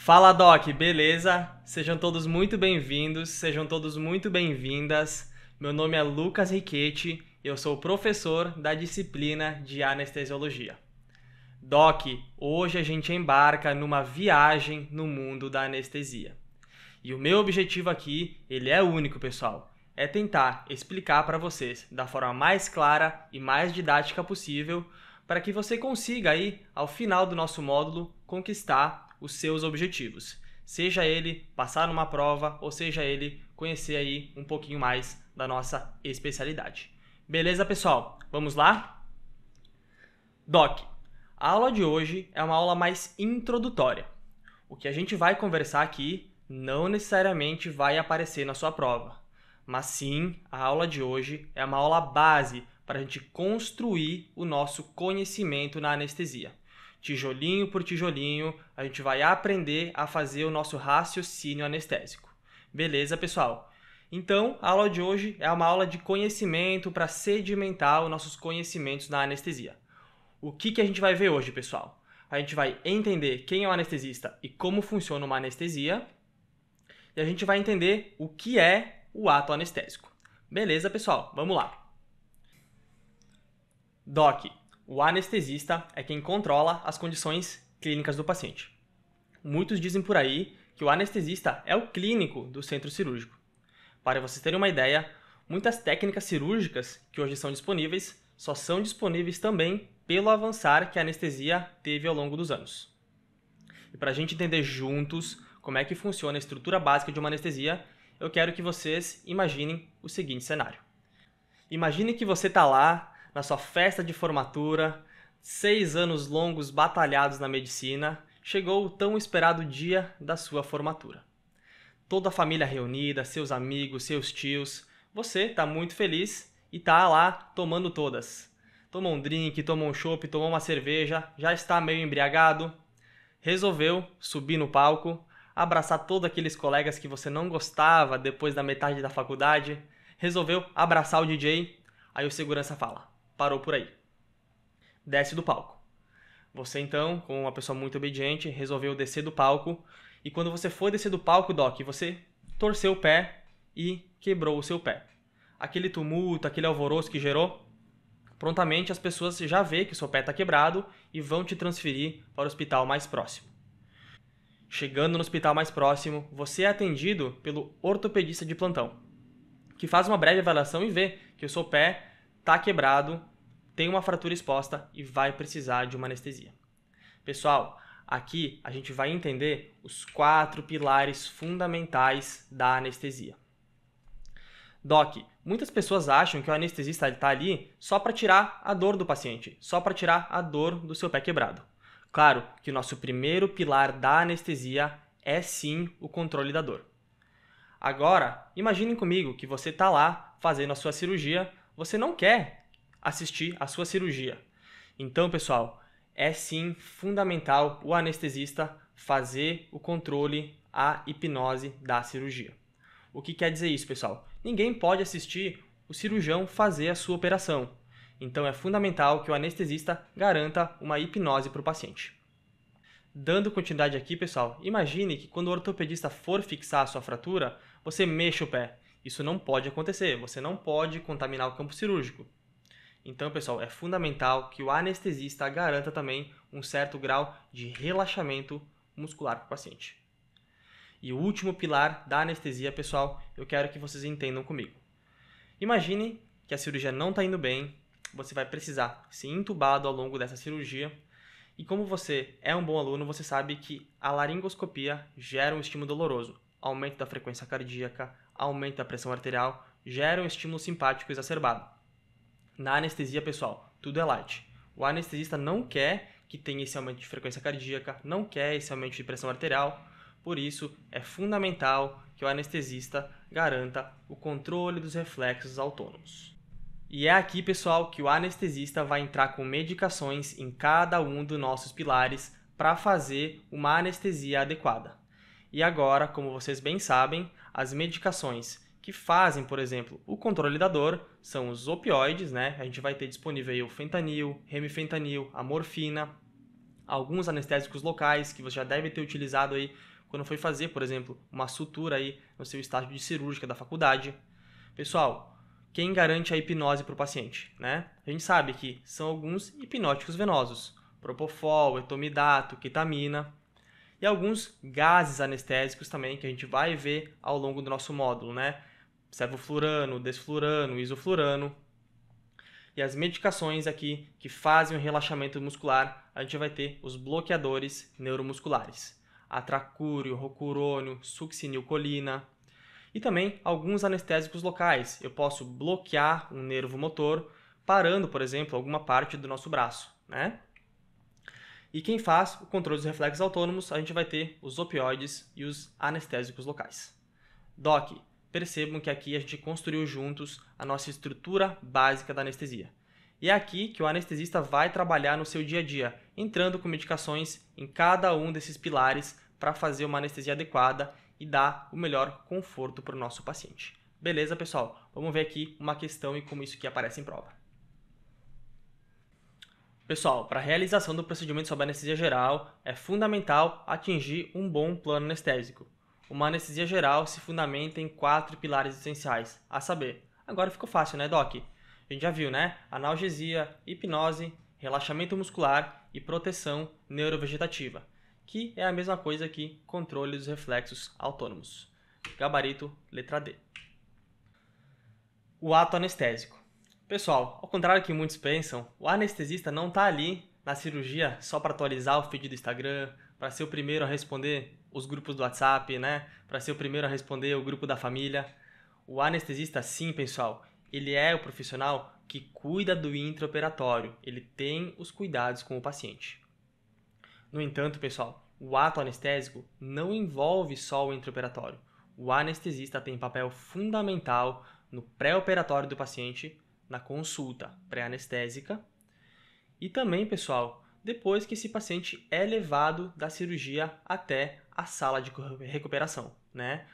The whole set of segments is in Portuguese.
Fala Doc, beleza? Sejam todos muito bem-vindos, sejam todos muito bem-vindas. Meu nome é Lucas Riquetti, eu sou professor da disciplina de anestesiologia. Doc, hoje a gente embarca numa viagem no mundo da anestesia. E o meu objetivo aqui, ele é único, pessoal, é tentar explicar para vocês da forma mais clara e mais didática possível para que você consiga aí, ao final do nosso módulo, conquistar os seus objetivos. Seja ele passar numa prova ou seja ele conhecer aí um pouquinho mais da nossa especialidade. Beleza, pessoal? Vamos lá? Doc, a aula de hoje é uma aula mais introdutória. O que a gente vai conversar aqui não necessariamente vai aparecer na sua prova, mas sim, a aula de hoje é uma aula base para a gente construir o nosso conhecimento na anestesia. Tijolinho por tijolinho, a gente vai aprender a fazer o nosso raciocínio anestésico. Beleza, pessoal? Então, a aula de hoje é uma aula de conhecimento para sedimentar os nossos conhecimentos na anestesia. O que a gente vai ver hoje, pessoal? A gente vai entender quem é o anestesista e como funciona uma anestesia. E a gente vai entender o que é o ato anestésico. Beleza, pessoal? Vamos lá. Doc, o anestesista é quem controla as condições clínicas do paciente. Muitos dizem por aí que o anestesista é o clínico do centro cirúrgico. Para vocês terem uma ideia, muitas técnicas cirúrgicas que hoje são disponíveis só são disponíveis também pelo avançar que a anestesia teve ao longo dos anos. E para a gente entender juntos como é que funciona a estrutura básica de uma anestesia, eu quero que vocês imaginem o seguinte cenário. Imagine que você está lá na sua festa de formatura, 6 anos longos batalhados na medicina, chegou o tão esperado dia da sua formatura. Toda a família reunida, seus amigos, seus tios, você está muito feliz e está lá tomando todas. Tomou um drink, tomou um chopp, tomou uma cerveja, já está meio embriagado, resolveu subir no palco, abraçar todos aqueles colegas que você não gostava depois da metade da faculdade, resolveu abraçar o DJ, aí o segurança fala: parou por aí. Desce do palco. Você então, como uma pessoa muito obediente, resolveu descer do palco. E quando você foi descer do palco, Doc, você torceu o pé e quebrou o seu pé. Aquele tumulto, aquele alvoroço que gerou, prontamente as pessoas já veem que o seu pé está quebrado e vão te transferir para o hospital mais próximo. Chegando no hospital mais próximo, você é atendido pelo ortopedista de plantão, que faz uma breve avaliação e vê que o seu pé está quebrado, tem uma fratura exposta e vai precisar de uma anestesia. Pessoal, aqui a gente vai entender os 4 pilares fundamentais da anestesia. Doc, muitas pessoas acham que o anestesista está ali só para tirar a dor do paciente, só para tirar a dor do seu pé quebrado. Claro que o nosso primeiro pilar da anestesia é sim o controle da dor. Agora, imaginem comigo que você está lá fazendo a sua cirurgia, você não quer assistir a sua cirurgia. Então, pessoal, é sim fundamental o anestesista fazer o controle, a hipnose da cirurgia. O que quer dizer isso, pessoal? Ninguém pode assistir o cirurgião fazer a sua operação. Então, é fundamental que o anestesista garanta uma hipnose para o paciente. Dando continuidade aqui, pessoal, imagine que quando o ortopedista for fixar a sua fratura, você mexa o pé. Isso não pode acontecer, você não pode contaminar o campo cirúrgico. Então, pessoal, é fundamental que o anestesista garanta também um certo grau de relaxamento muscular para o paciente. E o último pilar da anestesia, pessoal, eu quero que vocês entendam comigo. Imagine que a cirurgia não está indo bem, você vai precisar ser intubado ao longo dessa cirurgia. E como você é um bom aluno, você sabe que a laringoscopia gera um estímulo doloroso. Aumento da frequência cardíaca, aumento da pressão arterial, gera um estímulo simpático exacerbado. Na anestesia, pessoal, tudo é light. O anestesista não quer que tenha esse aumento de frequência cardíaca, não quer esse aumento de pressão arterial. Por isso, é fundamental que o anestesista garanta o controle dos reflexos autônomos. E é aqui, pessoal, que o anestesista vai entrar com medicações em cada um dos nossos pilares para fazer uma anestesia adequada. E agora, como vocês bem sabem, as medicações que fazem, por exemplo, o controle da dor são os opioides, né? A gente vai ter disponível aí o fentanil, remifentanil, a morfina, alguns anestésicos locais que você já deve ter utilizado aí quando foi fazer, por exemplo, uma sutura aí no seu estágio de cirúrgica da faculdade. Pessoal, quem garante a hipnose para o paciente, né? A gente sabe que são alguns hipnóticos venosos, propofol, etomidato, ketamina, e alguns gases anestésicos também que a gente vai ver ao longo do nosso módulo, né? Sevoflurano, desflurano, isoflurano. E as medicações aqui que fazem o relaxamento muscular, a gente vai ter os bloqueadores neuromusculares. Atracúrio, rocurônio, succinilcolina. E também alguns anestésicos locais. Eu posso bloquear um nervo motor, parando, por exemplo, alguma parte do nosso braço, né? E quem faz o controle dos reflexos autônomos, a gente vai ter os opioides e os anestésicos locais. Doc, percebam que aqui a gente construiu juntos a nossa estrutura básica da anestesia. E é aqui que o anestesista vai trabalhar no seu dia a dia, entrando com medicações em cada um desses pilares para fazer uma anestesia adequada e dar o melhor conforto para o nosso paciente. Beleza, pessoal? Vamos ver aqui uma questão e como isso aqui aparece em prova. Pessoal, para a realização do procedimento sob anestesia geral, é fundamental atingir um bom plano anestésico. Uma anestesia geral se fundamenta em 4 pilares essenciais, a saber, agora ficou fácil, né, Doc? A gente já viu, né? Analgesia, hipnose, relaxamento muscular e proteção neurovegetativa, que é a mesma coisa que controle dos reflexos autônomos. Gabarito, letra D. O ato anestésico. Pessoal, ao contrário do que muitos pensam, o anestesista não está ali na cirurgia só para atualizar o feed do Instagram, para ser o primeiro a responder os grupos do WhatsApp, né? Para ser o primeiro a responder o grupo da família. O anestesista, sim, pessoal, ele é o profissional que cuida do intraoperatório. Ele tem os cuidados com o paciente. No entanto, pessoal, o ato anestésico não envolve só o intraoperatório. O anestesista tem papel fundamental no pré-operatório do paciente, na consulta pré-anestésica e também, pessoal, depois que esse paciente é levado da cirurgia até a sala de recuperação, né?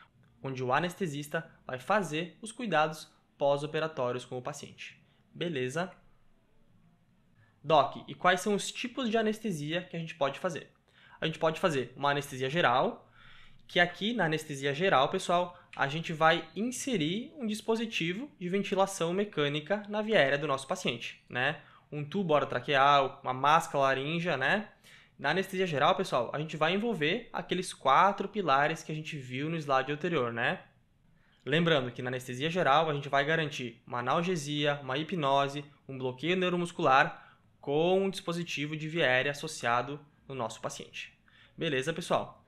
Onde o anestesista vai fazer os cuidados pós-operatórios com o paciente. Beleza? Doc, e quais são os tipos de anestesia que a gente pode fazer? A gente pode fazer uma anestesia geral, que aqui na anestesia geral, pessoal, a gente vai inserir um dispositivo de ventilação mecânica na via aérea do nosso paciente, né? Um tubo orotraqueal, uma máscara laríngea, né? Na anestesia geral, pessoal, a gente vai envolver aqueles 4 pilares que a gente viu no slide anterior, né? Lembrando que na anestesia geral a gente vai garantir uma analgesia, uma hipnose, um bloqueio neuromuscular com um dispositivo de via aérea associado no nosso paciente. Beleza, pessoal?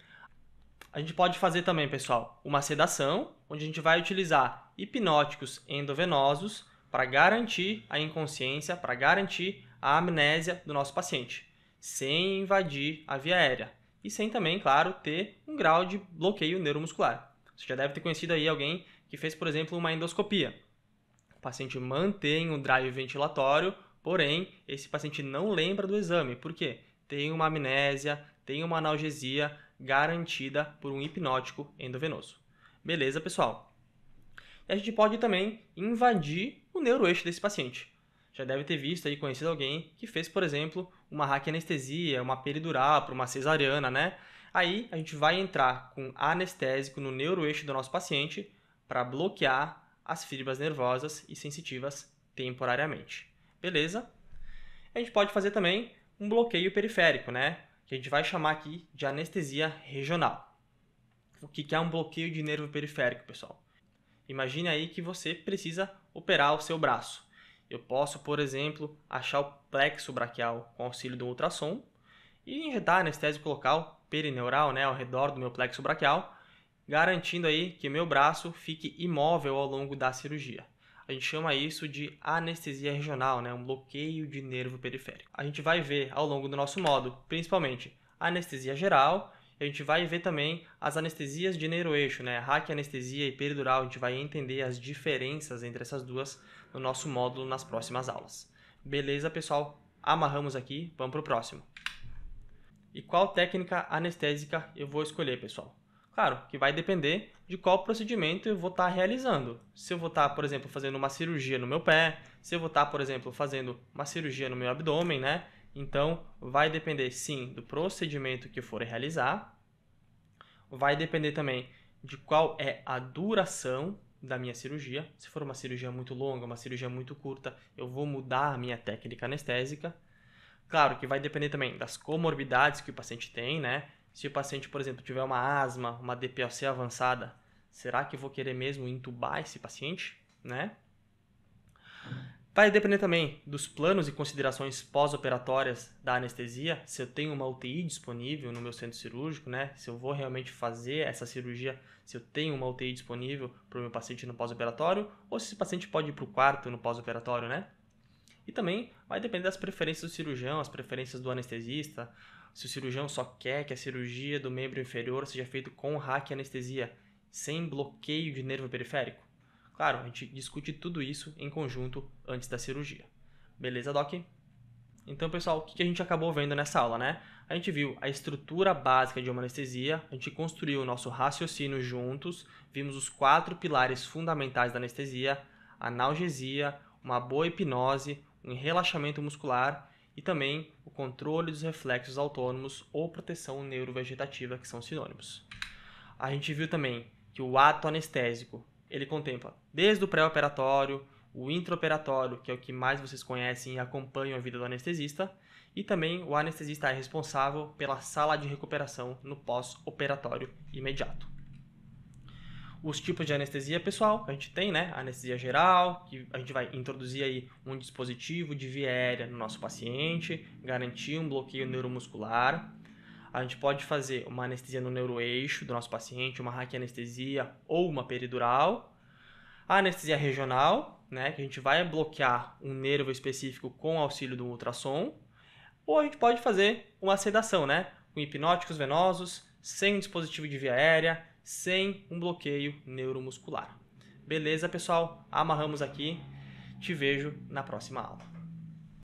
A gente pode fazer também, pessoal, uma sedação, onde a gente vai utilizar hipnóticos endovenosos para garantir a inconsciência, para garantir a amnésia do nosso paciente, sem invadir a via aérea e sem também, claro, ter um grau de bloqueio neuromuscular. Você já deve ter conhecido aí alguém que fez, por exemplo, uma endoscopia. O paciente mantém o drive ventilatório, porém, esse paciente não lembra do exame. Por quê? Tem uma amnésia, tem uma analgesia garantida por um hipnótico endovenoso. Beleza, pessoal? E a gente pode também invadir o neuroeixo desse paciente. Já deve ter visto aí, conhecido alguém que fez, por exemplo, uma raquianestesia, uma peridural para uma cesariana, né? Aí a gente vai entrar com anestésico no neuroeixo do nosso paciente para bloquear as fibras nervosas e sensitivas temporariamente. Beleza? A gente pode fazer também um bloqueio periférico, né? Que a gente vai chamar aqui de anestesia regional. O que é um bloqueio de nervo periférico, pessoal? Imagine aí que você precisa operar o seu braço. Eu posso, por exemplo, achar o plexo braquial com auxílio do ultrassom e injetar anestésico local perineural, né, ao redor do meu plexo braquial, garantindo aí que o meu braço fique imóvel ao longo da cirurgia. A gente chama isso de anestesia regional, né, um bloqueio de nervo periférico. A gente vai ver ao longo do nosso módulo, principalmente, a anestesia geral, e a gente vai ver também as anestesias de neuroeixo, né, raquianestesia e peridural. A gente vai entender as diferenças entre essas duas no nosso módulo nas próximas aulas. Beleza, pessoal? Amarramos aqui, vamos para o próximo. E qual técnica anestésica eu vou escolher, pessoal? Claro, que vai depender de qual procedimento eu vou estar realizando. Se eu vou estar, por exemplo, fazendo uma cirurgia no meu pé, se eu vou estar, por exemplo, fazendo uma cirurgia no meu abdômen, né? Então, vai depender, sim, do procedimento que eu for realizar. vai depender também de qual é a duração da minha cirurgia. Se for uma cirurgia muito longa, uma cirurgia muito curta, eu vou mudar a minha técnica anestésica. Claro que vai depender também das comorbidades que o paciente tem, né? Se o paciente, por exemplo, tiver uma asma, uma DPOC avançada, será que eu vou querer mesmo entubar esse paciente, né? Vai depender também dos planos e considerações pós-operatórias da anestesia, se eu tenho uma UTI disponível no meu centro cirúrgico, né? Se eu vou realmente fazer essa cirurgia, se eu tenho uma UTI disponível para o meu paciente no pós-operatório, ou se esse paciente pode ir para o quarto no pós-operatório, né? E também vai depender das preferências do cirurgião, as preferências do anestesista, se o cirurgião só quer que a cirurgia do membro inferior seja feita com raquianestesia, sem bloqueio de nervo periférico. Claro, a gente discute tudo isso em conjunto antes da cirurgia. Beleza, Doc? Então, pessoal, o que a gente acabou vendo nessa aula, né? A gente viu a estrutura básica de uma anestesia, a gente construiu o nosso raciocínio juntos, vimos os 4 pilares fundamentais da anestesia, analgesia, uma boa hipnose, um relaxamento muscular e também o controle dos reflexos autônomos ou proteção neurovegetativa, que são sinônimos. A gente viu também que o ato anestésico ele contempla desde o pré-operatório, o intraoperatório, que é o que mais vocês conhecem e acompanham a vida do anestesista, e também o anestesista é responsável pela sala de recuperação no pós-operatório imediato. Os tipos de anestesia, pessoal, que a gente tem, né? A anestesia geral, que a gente vai introduzir aí um dispositivo de via aérea no nosso paciente, garantir um bloqueio neuromuscular. A gente pode fazer uma anestesia no neuroeixo do nosso paciente, uma raquianestesia ou uma peridural. A anestesia regional, né, que a gente vai bloquear um nervo específico com auxílio do ultrassom. Ou a gente pode fazer uma sedação, né, com hipnóticos venosos, sem um dispositivo de via aérea, sem um bloqueio neuromuscular. Beleza, pessoal? Amarramos aqui. Te vejo na próxima aula.